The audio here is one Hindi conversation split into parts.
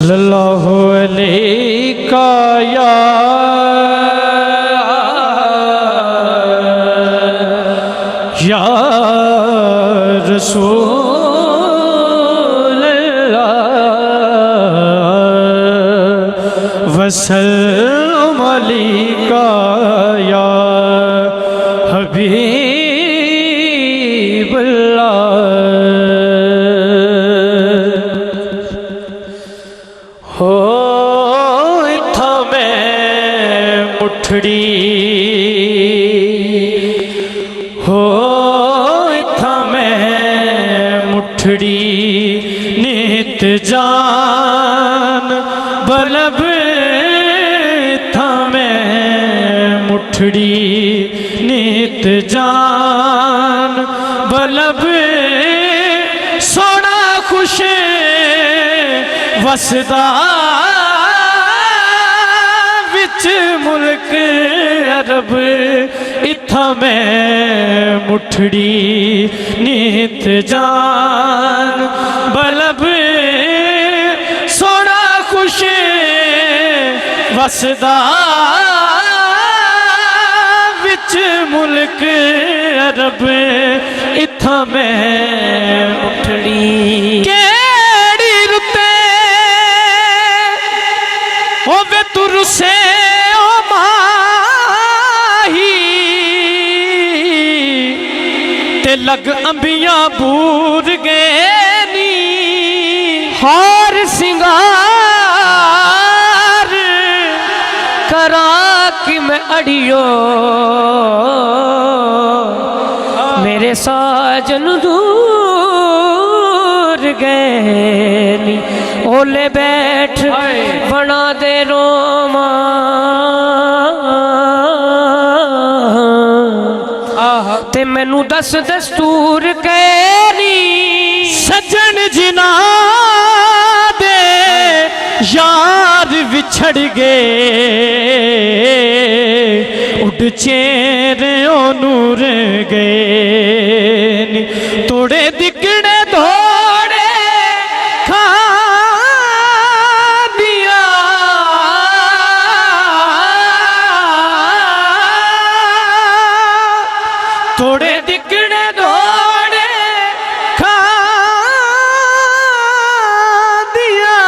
सल्लल्लाहु अलैका या रसूल अल्लाह वसल्लम अलैका या हबीब हो इत्था मैं मुठड़ी हो इत्था मैं मुठड़ी नित जान बलब इत्था मैं मुठड़ी नित जान बलब सोना खुश वसदा विच मुल्क अरब इत्था मैं मुठड़ी नित जान बलब सोना खुश वसदा विच मुल्क अरब इत्था मैं मुठड़ी होवे तुर से ओ माही ते लग अंबियां बूर गए नी हार सिंगार करा कि मैं अड़ियो मेरे साजन दूर गए नी ओले बैठ बना दे रोमा ते मैनू दस दस्तूर कहनी सजन जिना दे यार विछड़ गए उड़ चेरे ओ नूर गए तोड़े दिगड़े धोड़े थोड़े दिगड़े दौड़े खा दिया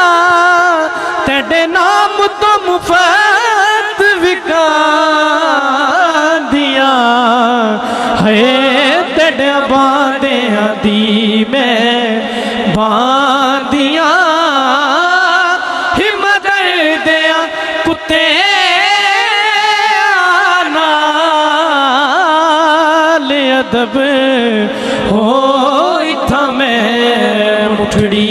तेरे नाम तो मुफ्त विका दिया है तेरे बांदियां दी मैं बांदियां हिम्मत दिया कुत्ते अदब हो इत्था मैं मुठड़ी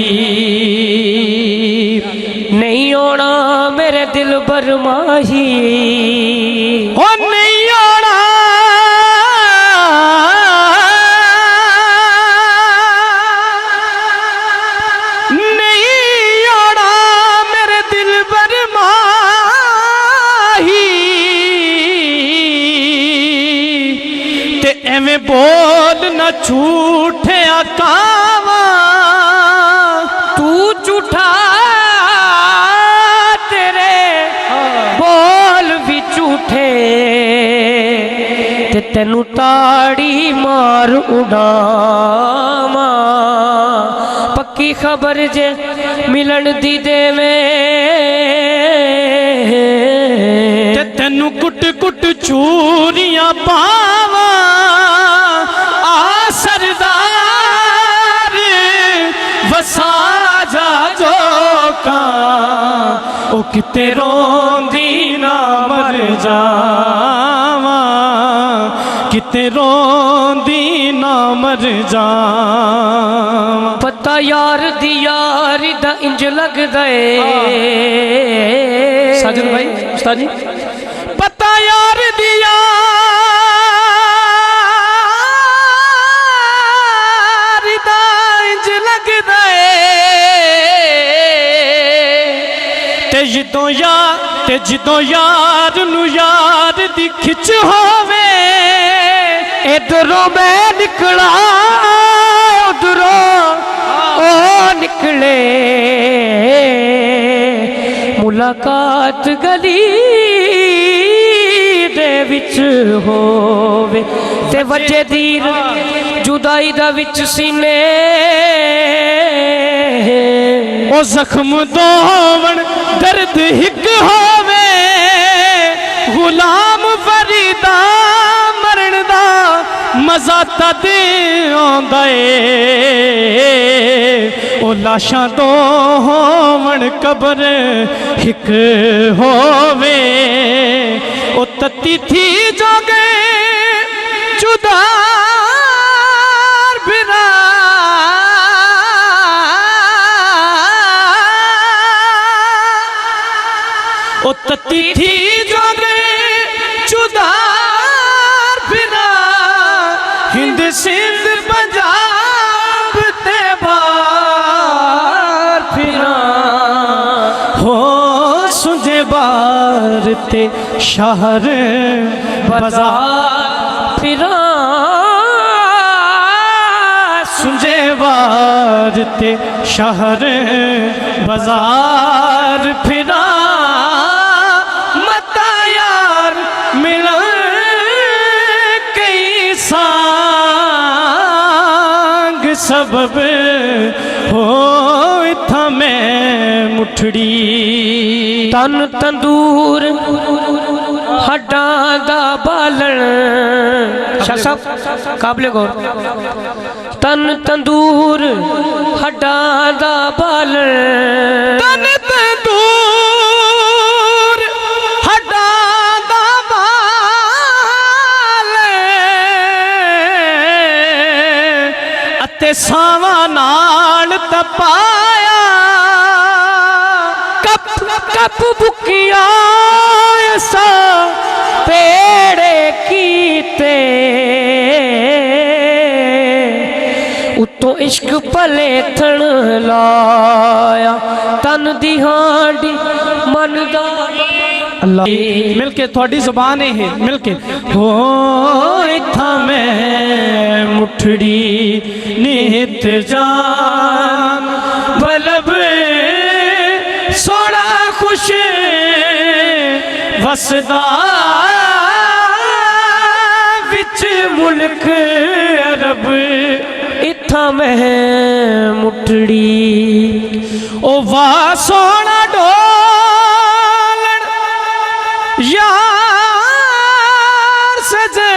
नहीं आना मेरे दिल बरमाही हो नहीं आना नहीं आना मेरे दिल बरमाही एवें बोल न झूठे कावा तू झूठा तेरे बोल भी झूठे ते तेनू ताड़ी मार उड़ावा पक्की खबर जे मिलन दी दे में ते तेनू कुट कुट चूरियां पावा सरदार वसा जा जो का ओ किते रोंदी ना मर जावा किते रोंदी ना मर जावा पता यार दी यारी दा इंज लगदा है साजन भाई उस्ताद जी पता यार दी जदों यार नू यार दी खिच होवे इधरों मैं निकला उधरों ओ निकले मुलाकात गली दे विच होवे ते वजे दीर जुदाई दा विच सीने ओ जख्म दोवण दर्द हिक होवे गुलाम फरीदा मरण दा मजा तद आंदा ए ओ लाशां दो होवण कबर हिक होवे ओ तत्ती थी जोगे जुदार बिना ओ तत्ती थी जोगे जुदार बिना हिंद सिंध पंजाब ते बार फिरा हो सुझे बार ते शहर बाजार फिरा सुझे बार ते शहर बाजार फिरा मता यार मिला सबब हो इत्था मैं मुठड़ी तन तंदूर हड्डां दा बालण शाह साहब काबले गौर तन तंदूर हड्डां दा बालण तन तंदूर हड्डां दा ते सावा नाल तपाया कप कप बुकिया सा पेड़े कीते उतो इश्क भले थण लाया तन दी हांडी मन दा अल्लाह मिलके थोड़ी जुबान है मिलके हो इत्था मैं मुठड़ी नित जान बलब सोना खुश वसदा विच मुल्क अरब इत्था मैं मुठड़ी ओ वाह सोना डोलन यार सजे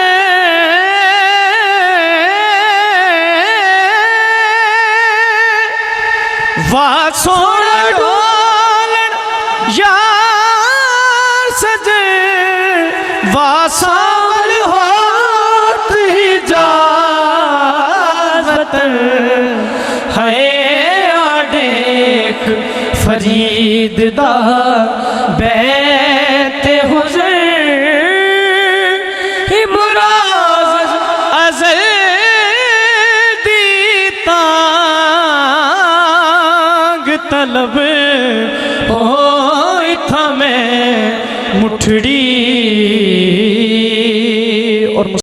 वाह सोना डोलन यार सजे वाह सावल होत ही जात है आडेक फरीद दा बैत हुज़ैर मुराद अज़ल दी तांग तलब हो इत्था मैं मुठड़ी